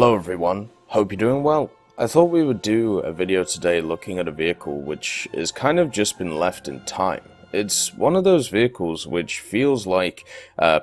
Hello everyone, hope you're doing well. I thought we would do a video today looking at a vehicle which is kind of just been left in time. It's one of those vehicles which feels like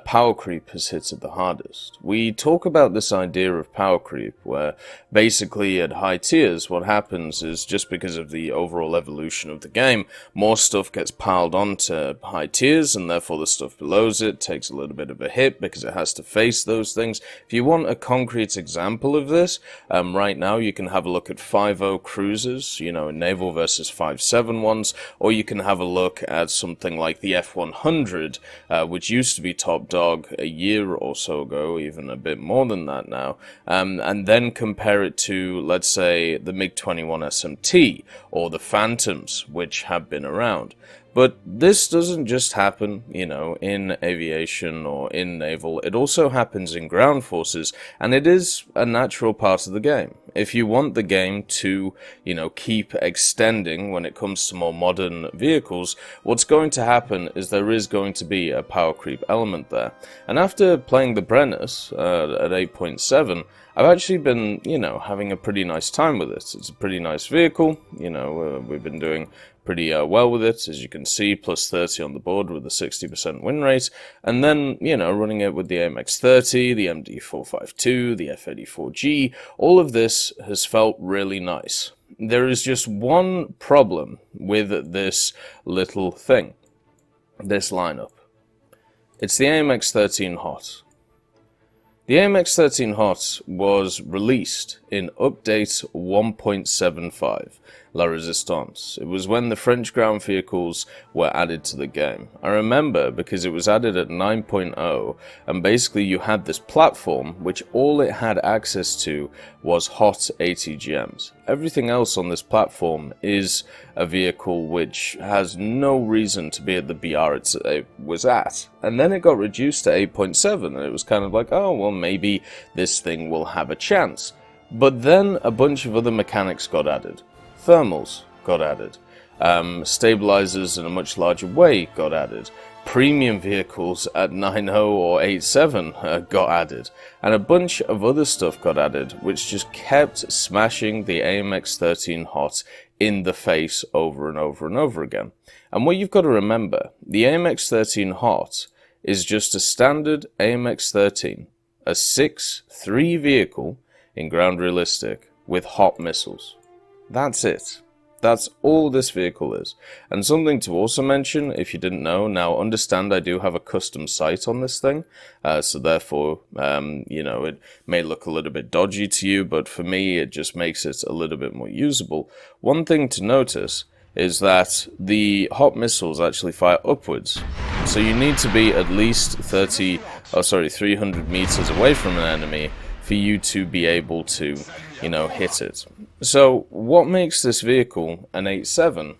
power creep has hit it the hardest. We talk about this idea of power creep where basically at high tiers what happens is just because of the overall evolution of the game, more stuff gets piled onto high tiers and therefore the stuff below it takes a little bit of a hit because it has to face those things. If you want a concrete example of this, right now you can have a look at 5.0 cruisers, you know, naval versus 5.7 ones, or you can have a look at something like the F100, which used to be top dog a year or so ago, even a bit more than that now, and then compare it to, let's say, the MiG-21 SMT or the Phantoms, which have been around. But this doesn't just happen, you know, in aviation or in naval, it also happens in ground forces, and it is a natural part of the game. If you want the game to, you know, keep extending when it comes to more modern vehicles, what's going to happen is there is going to be a power creep element there. And after playing the Brennus at 8.7, I've actually been, you know, having a pretty nice time with it. It's a pretty nice vehicle, you know, we've been doing pretty well with it, as you can see, plus 30 on the board with a 60% win rate, and then, you know, running it with the AMX-13, the MD452, the F84G, all of this has felt really nice. There is just one problem with this little thing, this lineup. It's the AMX-13 HOT. The AMX-13 HOT was released in update 1.75, La Resistance. It was when the French ground vehicles were added to the game. I remember because it was added at 9.0, and basically you had this platform which all it had access to was HOT ATGMs. Everything else on this platform is a vehicle which has no reason to be at the BR it was at. And then it got reduced to 8.7, and it was kind of like, oh, well, maybe this thing will have a chance. But then a bunch of other mechanics got added. Thermals got added. Stabilizers in a much larger way got added. Premium vehicles at 9.0 or 8.7 got added. And a bunch of other stuff got added, which just kept smashing the AMX-13 HOT in the face over and over and over again. And what you've got to remember, the AMX-13 HOT is just a standard AMX-13, a 6.3 vehicle in ground realistic with HOT missiles. That's it. That's all this vehicle is. And something to also mention, if you didn't know, now understand I do have a custom sight on this thing, so therefore, you know, it may look a little bit dodgy to you, but for me it just makes it a little bit more usable. One thing to notice is that the HOT missiles actually fire upwards, so you need to be at least 300 meters away from an enemy for you to be able to, you know, hit it. So what makes this vehicle an 8.7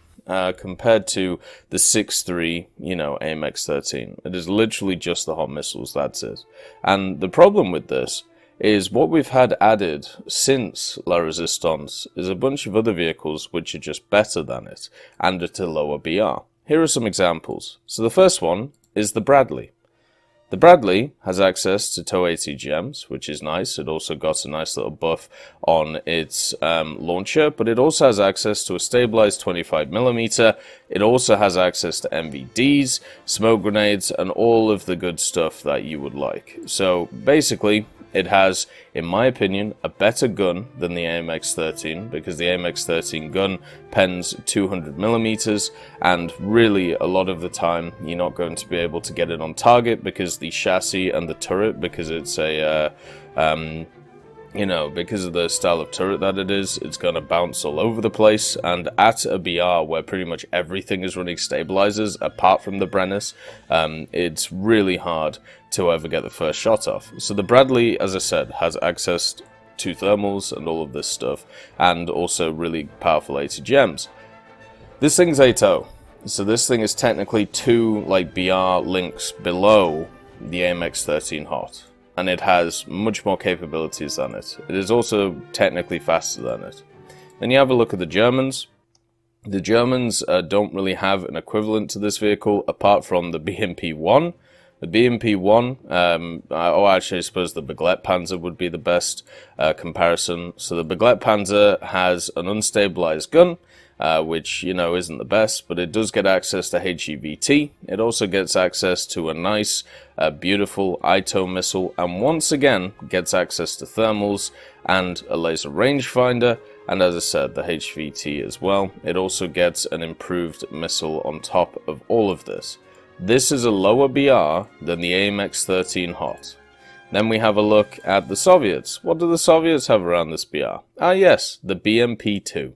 compared to the 6.3, you know, AMX-13? It is literally just the HOT missiles, that's it. And the problem with this is what we've had added since La Resistance is a bunch of other vehicles which are just better than it and at a lower BR. Here are some examples. So the first one is the Bradley. The Bradley has access to tow ATGMs, which is nice. It also got a nice little buff on its launcher, but it also has access to a stabilized 25mm. It also has access to MVDs, smoke grenades, and all of the good stuff that you would like. So basically, it has, in my opinion, a better gun than the AMX-13 because the AMX-13 gun pens 200mm, and really a lot of the time you're not going to be able to get it on target because the chassis and the turret, because it's a you know, because of the style of turret that it is, it's going to bounce all over the place, and at a BR where pretty much everything is running stabilizers apart from the Brennus, it's really hard to ever get the first shot off. So the Bradley, as I said, has access to thermals and all of this stuff, and also really powerful ATGMs. This thing's 8.0, so this thing is technically 2 like BR links below the AMX-13 HOT. And it has much more capabilities than it. It is also technically faster than it. Then you have a look at the Germans. The Germans don't really have an equivalent to this vehicle apart from the BMP-1, The BMP-1, actually I suppose the Baguette Panzer would be the best comparison. So the Baguette Panzer has an unstabilized gun, which, you know, isn't the best, but it does get access to HEVT. It also gets access to a nice, beautiful ITO missile, and once again gets access to thermals and a laser rangefinder, and as I said, the HVT as well. It also gets an improved missile on top of all of this. This is a lower BR than the AMX-13 HOT. Then we have a look at the Soviets. What do the Soviets have around this BR? Ah yes, the BMP-2.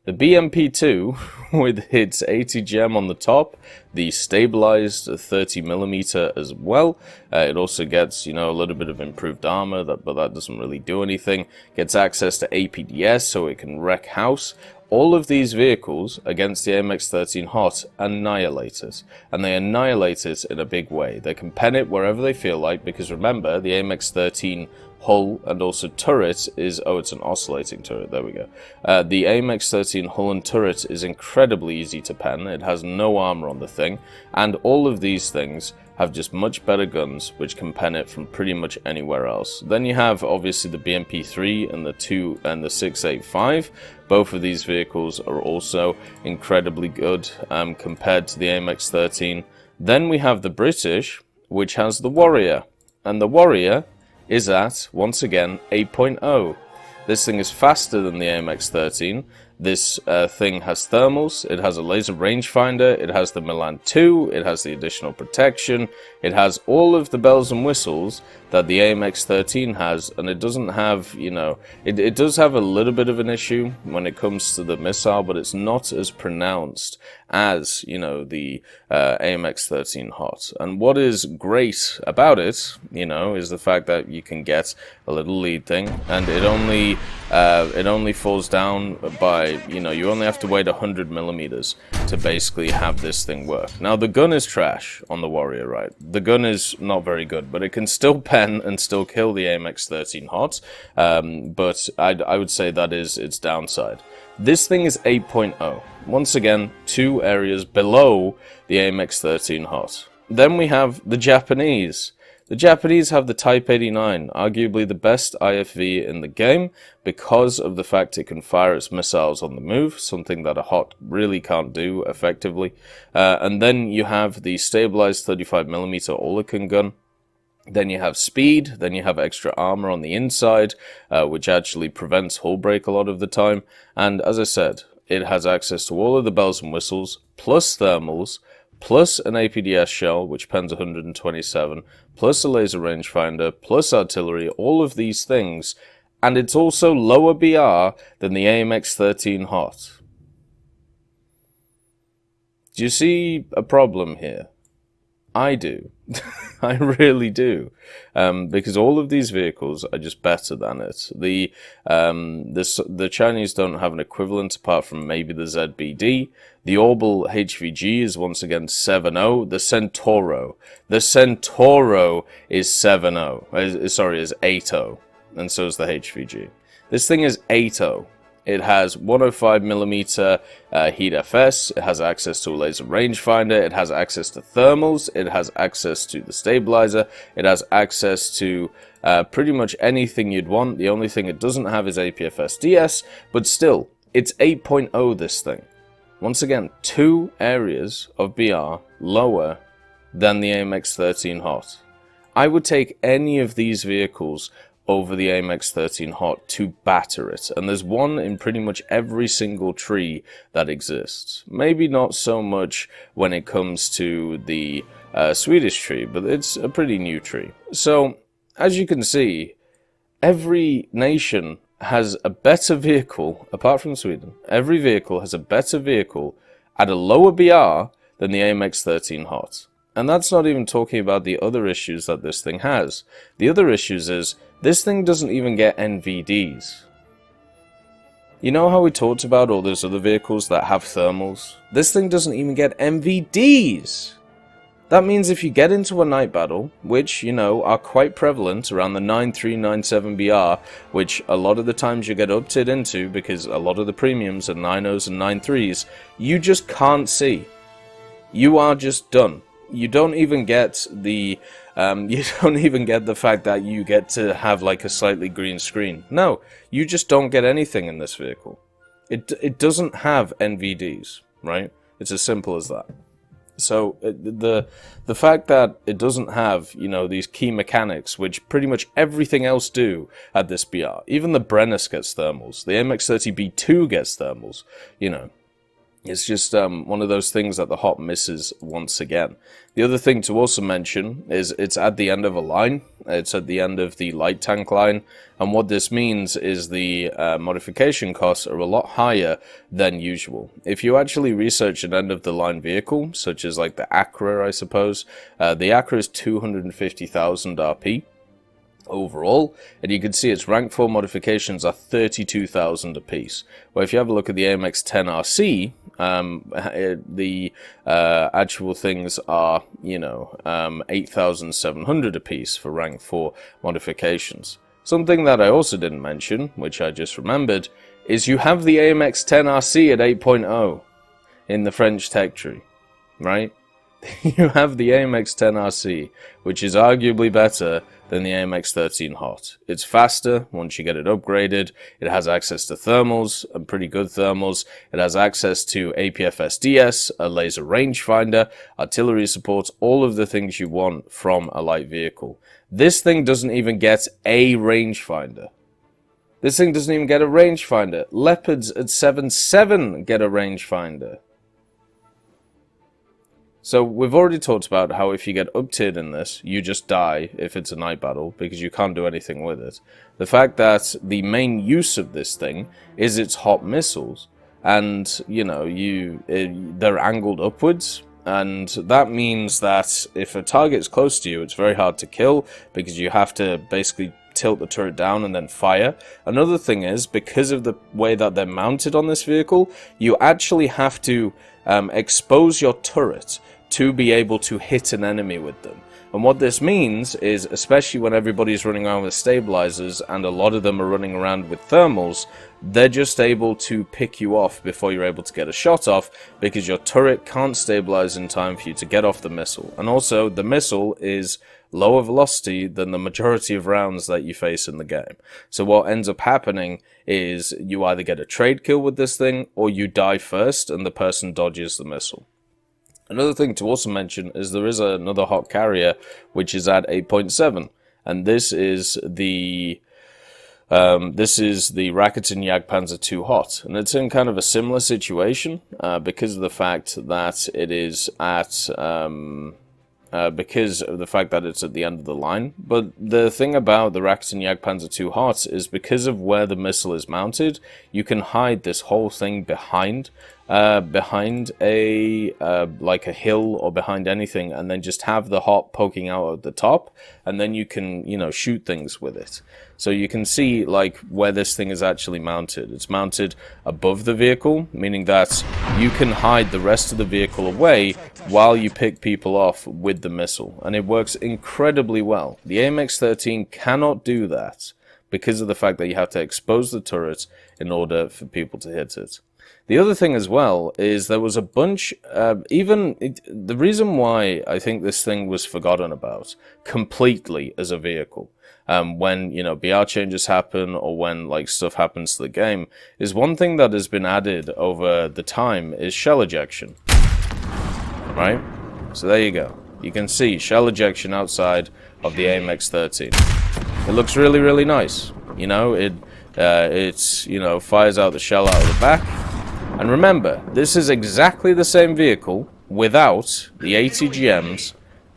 The BMP-2, with its ATGM on the top, the stabilized 30mm as well. It also gets, you know, a little bit of improved armor, but that doesn't really do anything. Gets access to APDS, so it can wreck house. All of these vehicles against the AMX-13 HOT annihilate it, and they annihilate it in a big way. They can pen it wherever they feel like, because remember, the AMX-13 hull and also turret is, oh, it's an oscillating turret, there we go. The AMX-13 hull and turret is incredibly easy to pen. It has no armor on the thing, and all of these things have just much better guns which can pen it from pretty much anywhere else. Then you have obviously the BMP-3 and the 685. Both of these vehicles are also incredibly good compared to the AMX-13. Then we have the British, which has the Warrior, and the Warrior is at, once again, 8.0. This thing is faster than the AMX-13. This thing has thermals, it has a laser rangefinder, it has the Milan 2, it has the additional protection, it has all of the bells and whistles that the AMX-13 has, and it doesn't have, you know, it does have a little bit of an issue when it comes to the missile, but it's not as pronounced as, you know, the AMX-13 HOT. And what is great about it, you know, is the fact that you can get a little lead thing, and it only falls down by, you know, you only have to wait 100mm to basically have this thing work. Now, the gun is trash on the Warrior, right? The gun is not very good, but it can still pen and still kill the AMX-13 HOT, but I would say that is its downside. This thing is 8.0. Once again, 2 areas below the AMX-13 HOT. Then we have the Japanese. The Japanese have the Type 89, arguably the best IFV in the game because of the fact it can fire its missiles on the move, something that a HOT really can't do effectively. And then you have the stabilized 35mm Oerlikon gun. Then you have speed, then you have extra armor on the inside, which actually prevents hull break a lot of the time. And as I said, it has access to all of the bells and whistles, plus thermals, plus an APDS shell, which pens 127, plus a laser rangefinder, plus artillery, all of these things. And it's also lower BR than the AMX-13 HOT. Do you see a problem here? I do. I really do. Because all of these vehicles are just better than it. The Chinese don't have an equivalent apart from maybe the ZBD. The Orbital HVG is once again 7.0. The Centauro. The Centauro is 7.0. Sorry, is 8.0. And so is the HVG. This thing is 8.0. It has 105mm heat FS, it has access to a laser rangefinder, it has access to thermals, it has access to the stabilizer, it has access to pretty much anything you'd want. The only thing it doesn't have is APFSDS, but still, it's 8.0 this thing. Once again, 2 areas of BR lower than the AMX-13 HOT. I would take any of these vehicles over the AMX-13 HOT to batter it, and there's one in pretty much every single tree that exists. Maybe not so much when it comes to the Swedish tree, but it's a pretty new tree. So, as you can see, every nation has a better vehicle, apart from Sweden. Every vehicle has a better vehicle at a lower BR than the AMX-13 HOT. And that's not even talking about the other issues that this thing has. The other issues is, this thing doesn't even get NVDs. You know how we talked about all those other vehicles that have thermals? This thing doesn't even get NVDs! That means if you get into a night battle, which, you know, are quite prevalent around the 9397 BR, which a lot of the times you get opted into because a lot of the premiums are 90s and 93s, you just can't see. You are just done. you don't even get the you don't even get the fact that you get to have like a slightly green screen. No, you just don't get anything in this vehicle. It doesn't have NVDs, right? It's as simple as that. So the fact that it doesn't have, you know, these key mechanics, which pretty much everything else do at this BR, even the Brennus gets thermals, the AMX-13B2 gets thermals, you know. It's just one of those things that the HOT misses once again. The other thing to also mention is it's at the end of a line. It's at the end of the light tank line. And what this means is the modification costs are a lot higher than usual. If you actually research an end-of-the-line vehicle, such as like the Acura, I suppose, the Acura is 250,000 RP. Overall, and you can see its rank 4 modifications are 32,000 apiece. Well, if you have a look at the AMX-10 RC, the actual things are, you know, 8,700 apiece for rank 4 modifications. Something that I also didn't mention, which I just remembered, is you have the AMX-10 RC at 8.0 in the French tech tree, right? You have the AMX-10 RC, which is arguably better than the AMX-13 HOT. It's faster once you get it upgraded. It has access to thermals, and pretty good thermals. It has access to APF-SDS, a laser rangefinder, artillery support, all of the things you want from a light vehicle. This thing doesn't even get a rangefinder. This thing doesn't even get a rangefinder. Leopards at 7.7 get a rangefinder. So we've already talked about how if you get up-tiered in this, you just die if it's a night battle, because you can't do anything with it. The fact that the main use of this thing is its HOT missiles, and, you know, they're angled upwards, and that means that if a target's close to you, it's very hard to kill, because you have to basically tilt the turret down and then fire. Another thing is, because of the way that they're mounted on this vehicle, you actually have to expose your turret to be able to hit an enemy with them. And what this means is, especially when everybody's running around with stabilizers and a lot of them are running around with thermals, they're just able to pick you off before you're able to get a shot off, because your turret can't stabilize in time for you to get off the missile. And also, the missile is lower velocity than the majority of rounds that you face in the game. So what ends up happening is you either get a trade kill with this thing, or you die first and the person dodges the missile. Another thing to also mention is there is another HOT carrier which is at 8.7, and this is the Rakuten Jagdpanzer II HOT, and it's in kind of a similar situation because of the fact that it is at because of the fact that it's at the end of the line. But the thing about the Rakuten Jagdpanzer II HOT is because of where the missile is mounted, you can hide this whole thing behind a like a hill or behind anything, and then just have the HOT poking out at the top, and then you can, you know, shoot things with it. So you can see like where this thing is actually mounted. It's mounted above the vehicle, meaning that you can hide the rest of the vehicle away while you pick people off with the missile, and it works incredibly well. The AMX-13 cannot do that because of the fact that you have to expose the turret in order for people to hit it. The other thing as well is there was a bunch, the reason why I think this thing was forgotten about completely as a vehicle, when, you know, BR changes happen or when, like, stuff happens to the game, is one thing that has been added over the time is shell ejection, right? So there you go. You can see shell ejection outside of the AMX-13. It looks really, really nice. You know, it's, you know, fires out the shell out of the back. And remember, this is exactly the same vehicle without the ATGMs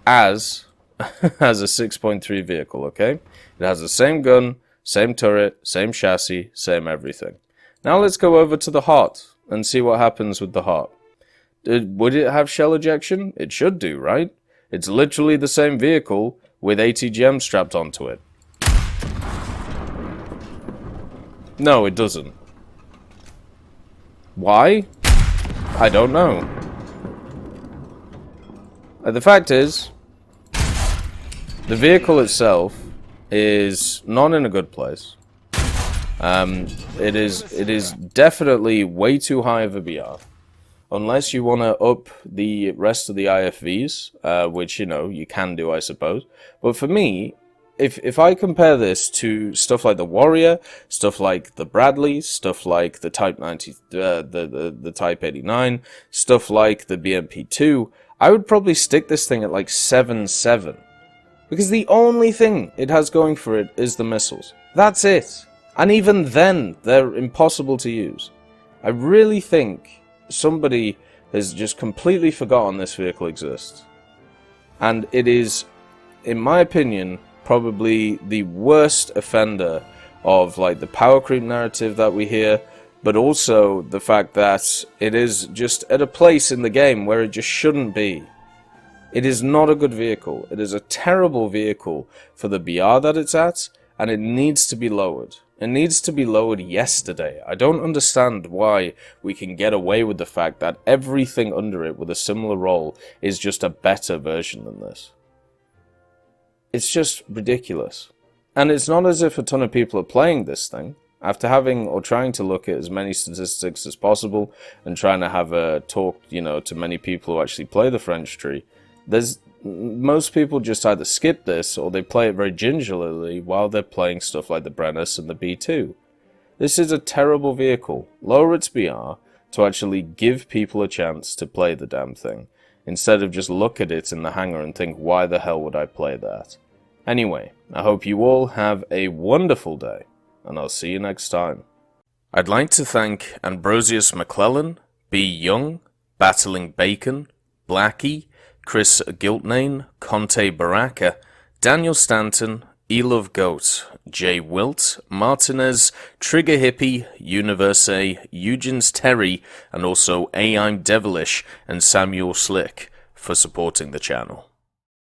as a 6.3 vehicle, okay? It has the same gun, same turret, same chassis, same everything. Now let's go over to the HOT and see what happens with the HOT. Would it have shell ejection? It should do, right? It's literally the same vehicle with ATGM strapped onto it. No, it doesn't. Why? I don't know. The fact is, the vehicle itself is not in a good place. It is definitely way too high of a BR. unless you want to up the rest of the IFVs, which, you know, you can do, I suppose. But for me, if I compare this to stuff like the Warrior, stuff like the Bradley, stuff like the Type 90, the Type 89, stuff like the BMP2, I would probably stick this thing at like 7.7. Because the only thing it has going for it is the missiles. That's it. And even then, they're impossible to use. I really think somebody has just completely forgotten this vehicle exists. And it is, in my opinion, probably the worst offender of like the power creep narrative that we hear, but also the fact that it is just at a place in the game where it just shouldn't be. It is not a good vehicle. It is a terrible vehicle for the BR that it's at, and it needs to be lowered. It needs to be lowered yesterday. I don't understand why we can get away with the fact that everything under it with a similar role is just a better version than this. It's just ridiculous. And it's not as if a ton of people are playing this thing. After having or trying to look at as many statistics as possible and trying to have a talk, you know, to many people who actually play the French tree, most people just either skip this or they play it very gingerly while they're playing stuff like the Brennus and the B2. This is a terrible vehicle. Lower its BR to actually give people a chance to play the damn thing, instead of just look at it in the hangar and think, why the hell would I play that? Anyway, I hope you all have a wonderful day, and I'll see you next time. I'd like to thank Ambrosius McClellan, B. Young, Battling Bacon, Blackie, Chris Giltnane, Conte Baraka, Daniel Stanton, Elove Goat, Jay Wilt, Martinez, Trigger Hippie, Universe, Eugens Terry, and also I'm Devilish and Samuel Slick for supporting the channel.